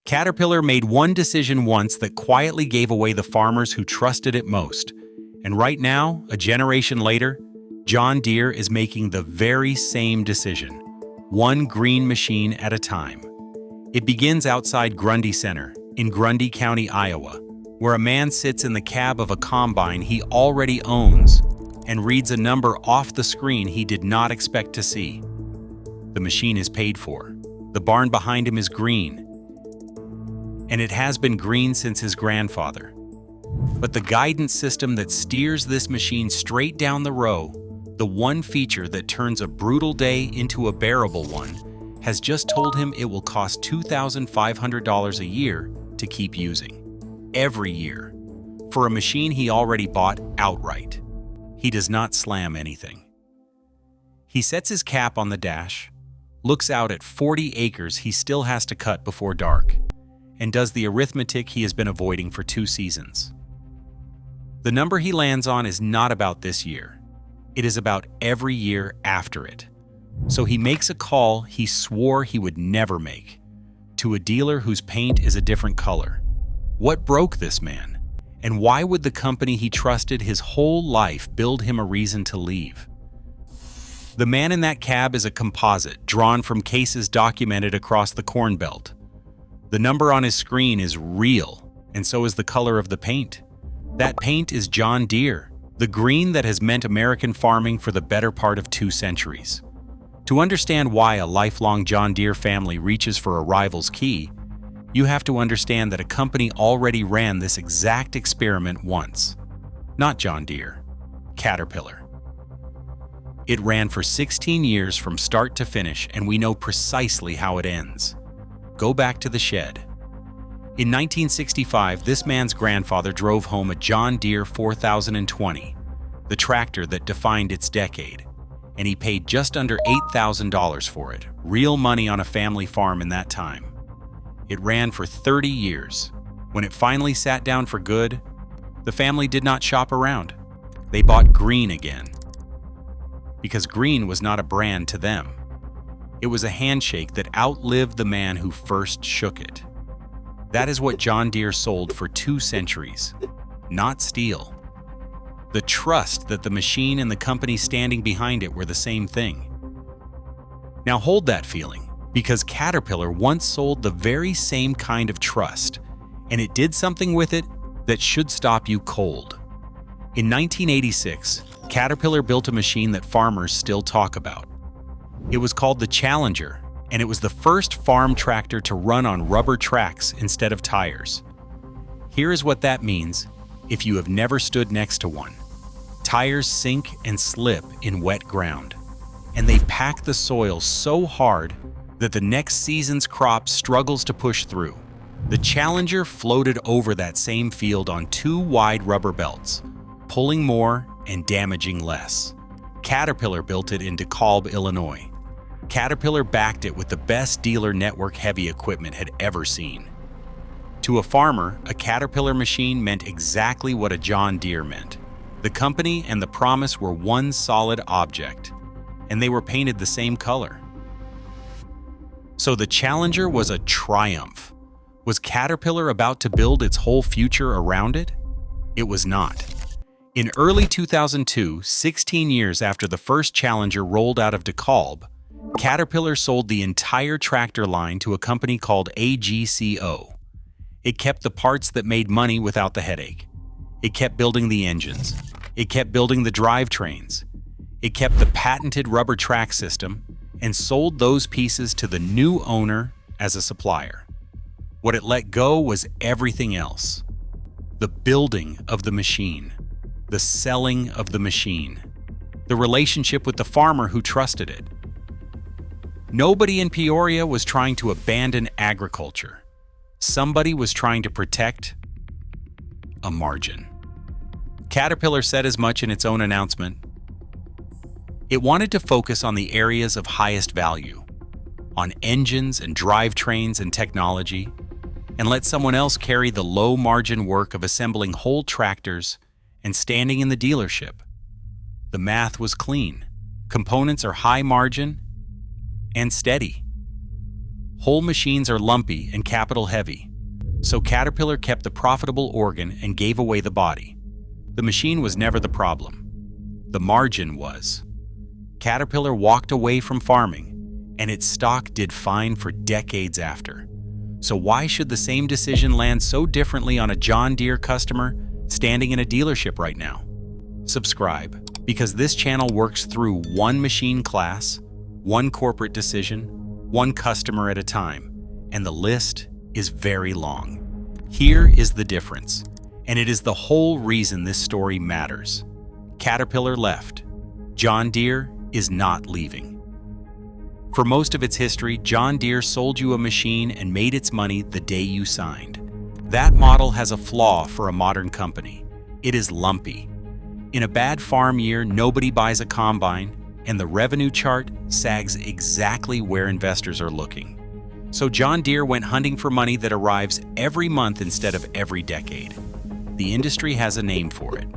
Caterpillar made one decision once that quietly gave away the farmers who trusted it most. And right now, a generation later, John Deere is making the very same decision, one green machine at a time. It begins outside Grundy Center, in Grundy County, Iowa, where a man sits in the cab of a combine he already owns and reads a number off the screen he did not expect to see. The machine is paid for. The barn behind him is green, and it has been green since his grandfather. But the guidance system that steers this machine straight down the row, the one feature that turns a brutal day into a bearable one, has just told him it will cost $2,500 a year to keep using. Every year. For a machine he already bought outright. He does not slam anything. He sets his cap on the dash, looks out at 40 acres he still has to cut before dark, and does the arithmetic he has been avoiding for 2 seasons. The number he lands on is not about this year. It is about every year after it. So he makes a call he swore he would never make, to a dealer whose paint is a different color. What broke this man? And why would the company he trusted his whole life build him a reason to leave? The man in that cab is a composite drawn from cases documented across the Corn Belt. The number on his screen is real, and so is the color of the paint. That paint is John Deere, the green that has meant American farming for the better part of 2 centuries. To understand why a lifelong John Deere family reaches for a rival's key, you have to understand that a company already ran this exact experiment once. Not John Deere, Caterpillar. It ran for 16 years from start to finish, and we know precisely how it ends. Go back to the shed. In 1965, this man's grandfather drove home a John Deere 4020, the tractor that defined its decade, and he paid just under $8,000 for it, real money on a family farm in that time. It ran for 30 years. When it finally sat down for good, the family did not shop around. They bought green again. Because green was not a brand to them. It was a handshake that outlived the man who first shook it. That is what John Deere sold for 2 centuries, not steel. The trust that the machine and the company standing behind it were the same thing. Now hold that feeling, because Caterpillar once sold the very same kind of trust, and it did something with it that should stop you cold. In 1986, Caterpillar built a machine that farmers still talk about. It was called the Challenger, and it was the first farm tractor to run on rubber tracks instead of tires. Here is what that means if you have never stood next to one. Tires sink and slip in wet ground, and they pack the soil so hard that the next season's crop struggles to push through. The Challenger floated over that same field on 2 wide rubber belts, pulling more and damaging less. Caterpillar built it in DeKalb, Illinois. Caterpillar backed it with the best dealer network heavy equipment had ever seen. To a farmer, a Caterpillar machine meant exactly what a John Deere meant. The company and the promise were one solid object, and they were painted the same color. So the Challenger was a triumph. Was Caterpillar about to build its whole future around it? It was not. In early 2002, 16 years after the first Challenger rolled out of DeKalb, Caterpillar sold the entire tractor line to a company called AGCO. It kept the parts that made money without the headache. It kept building the engines. It kept building the drivetrains. It kept the patented rubber track system and sold those pieces to the new owner as a supplier. What it let go was everything else. The building of the machine, the selling of the machine, the relationship with the farmer who trusted it. Nobody in Peoria was trying to abandon agriculture. Somebody was trying to protect a margin. Caterpillar said as much in its own announcement. It wanted to focus on the areas of highest value, on engines and drivetrains and technology, and let someone else carry the low-margin work of assembling whole tractors and standing in the dealership. The math was clean. Components are high margin and steady. Whole machines are lumpy and capital heavy, so Caterpillar kept the profitable organ and gave away the body. The machine was never the problem. The margin was. Caterpillar walked away from farming, and its stock did fine for decades after. So why should the same decision land so differently on a John Deere customer standing in a dealership right now? Subscribe, because this channel works through one machine class, one corporate decision, one customer at a time, and the list is very long. Here is the difference, and it is the whole reason this story matters. Caterpillar left. John Deere is not leaving. For most of its history, John Deere sold you a machine and made its money the day you signed. That model has a flaw for a modern company. It is lumpy. In a bad farm year, nobody buys a combine, and the revenue chart sags exactly where investors are looking. So John Deere went hunting for money that arrives every month instead of every decade. The industry has a name for it: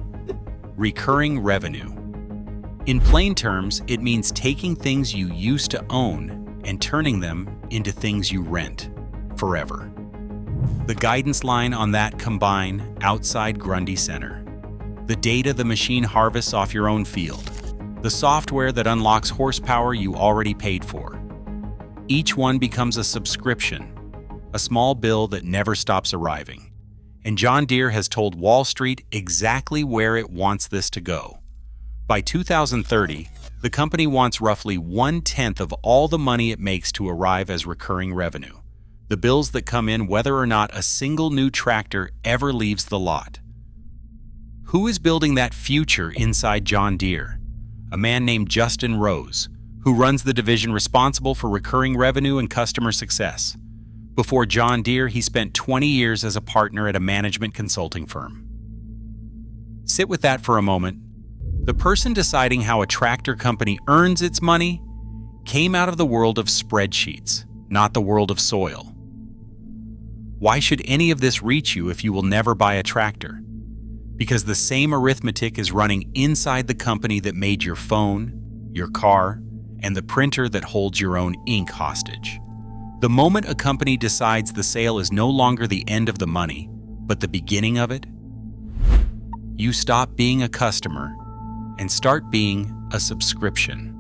recurring revenue. In plain terms, it means taking things you used to own and turning them into things you rent forever. The guidance line on that combine outside Grundy Center. The data the machine harvests off your own field. The software that unlocks horsepower you already paid for. Each one becomes a subscription, a small bill that never stops arriving. And John Deere has told Wall Street exactly where it wants this to go. By 2030, the company wants roughly 1/10 of all the money it makes to arrive as recurring revenue. The bills that come in whether or not a single new tractor ever leaves the lot. Who is building that future inside John Deere? A man named Justin Rose, who runs the division responsible for recurring revenue and customer success. Before John Deere, he spent 20 years as a partner at a management consulting firm. Sit with that for a moment. The person deciding how a tractor company earns its money came out of the world of spreadsheets, not the world of soil. Why should any of this reach you if you will never buy a tractor? Because the same arithmetic is running inside the company that made your phone, your car, and the printer that holds your own ink hostage. The moment a company decides the sale is no longer the end of the money, but the beginning of it, you stop being a customer and start being a subscription.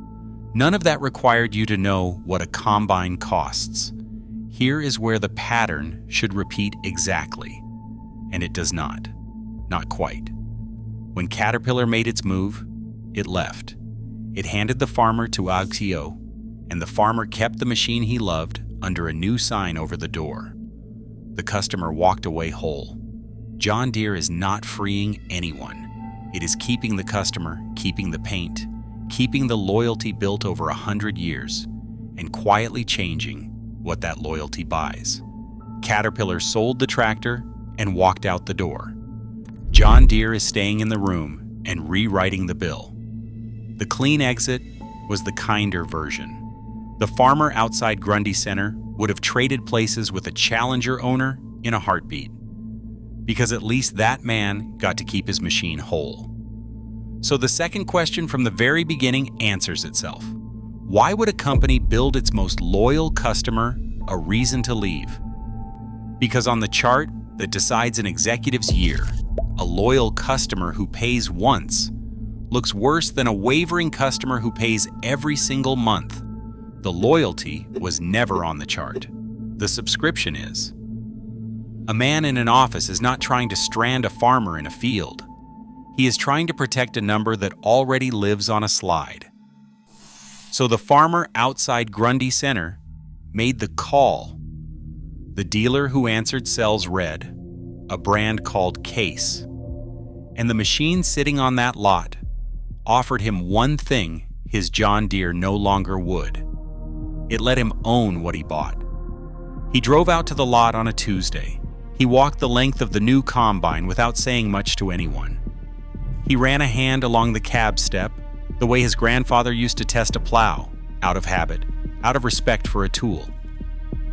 None of that required you to know what a combine costs. Here is where the pattern should repeat exactly, and it does not. Not quite. When Caterpillar made its move, it left. It handed the farmer to AGCO, and the farmer kept the machine he loved under a new sign over the door. The customer walked away whole. John Deere is not freeing anyone. It is keeping the customer, keeping the paint, keeping the loyalty built over 100 years, and quietly changing what that loyalty buys. Caterpillar sold the tractor and walked out the door. John Deere is staying in the room and rewriting the bill. The clean exit was the kinder version. The farmer outside Grundy Center would have traded places with a Challenger owner in a heartbeat, because at least that man got to keep his machine whole. So the second question from the very beginning answers itself. Why would a company build its most loyal customer a reason to leave? Because on the chart that decides an executive's year, a loyal customer who pays once looks worse than a wavering customer who pays every single month. The loyalty was never on the chart. The subscription is. A man in an office is not trying to strand a farmer in a field. He is trying to protect a number that already lives on a slide. So the farmer outside Grundy Center made the call. The dealer who answered sells red, a brand called Case. And the machine sitting on that lot offered him one thing his John Deere no longer would. It let him own what he bought. He drove out to the lot on a Tuesday. He walked the length of the new combine without saying much to anyone. He ran a hand along the cab step, the way his grandfather used to test a plow, out of habit, out of respect for a tool.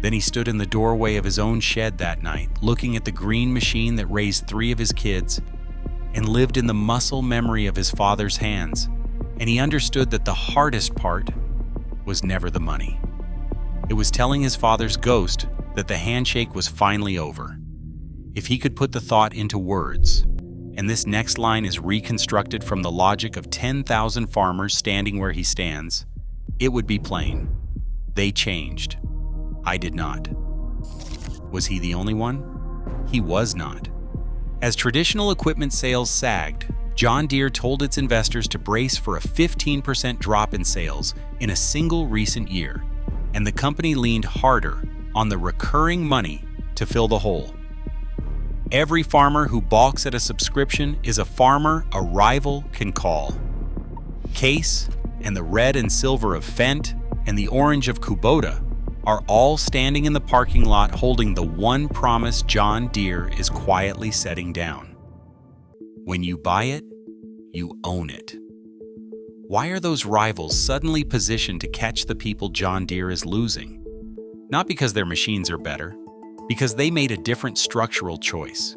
Then he stood in the doorway of his own shed that night, looking at the green machine that raised 3 of his kids, and lived in the muscle memory of his father's hands, and he understood that the hardest part was never the money. It was telling his father's ghost that the handshake was finally over. If he could put the thought into words, and this next line is reconstructed from the logic of 10,000 farmers standing where he stands, it would be plain. They changed. I did not. Was he the only one? He was not. As traditional equipment sales sagged, John Deere told its investors to brace for a 15% drop in sales in a single recent year, and the company leaned harder on the recurring money to fill the hole. Every farmer who balks at a subscription is a farmer a rival can call. Case and the red and silver of Fendt and the orange of Kubota are all standing in the parking lot holding the one promise John Deere is quietly setting down. When you buy it, you own it. Why are those rivals suddenly positioned to catch the people John Deere is losing? Not because their machines are better, because they made a different structural choice.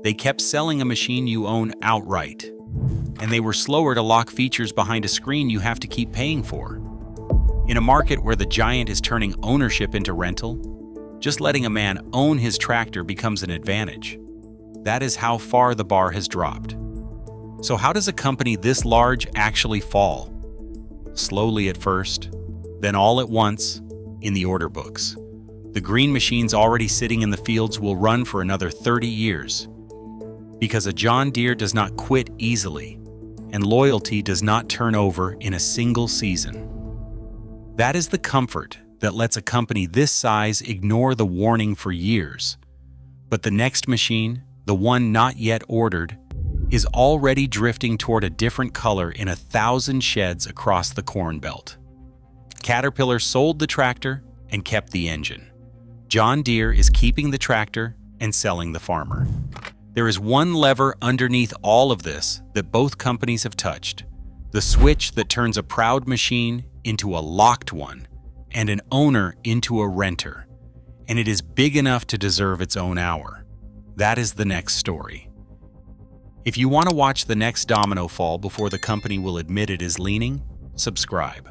They kept selling a machine you own outright, and they were slower to lock features behind a screen you have to keep paying for. In a market where the giant is turning ownership into rental, just letting a man own his tractor becomes an advantage. That is how far the bar has dropped. So how does a company this large actually fall? Slowly at first, then all at once, in the order books. The green machines already sitting in the fields will run for another 30 years. Because a John Deere does not quit easily, and loyalty does not turn over in a single season. That is the comfort that lets a company this size ignore the warning for years. But the next machine, the one not yet ordered, is already drifting toward a different color in 1,000 sheds across the Corn Belt. Caterpillar sold the tractor and kept the engine. John Deere is keeping the tractor and selling the farmer. There is one lever underneath all of this that both companies have touched, the switch that turns a proud machine into a locked one and an owner into a renter, and it is big enough to deserve its own hour. That is the next story. If you want to watch the next domino fall before the company will admit it is leaning, subscribe.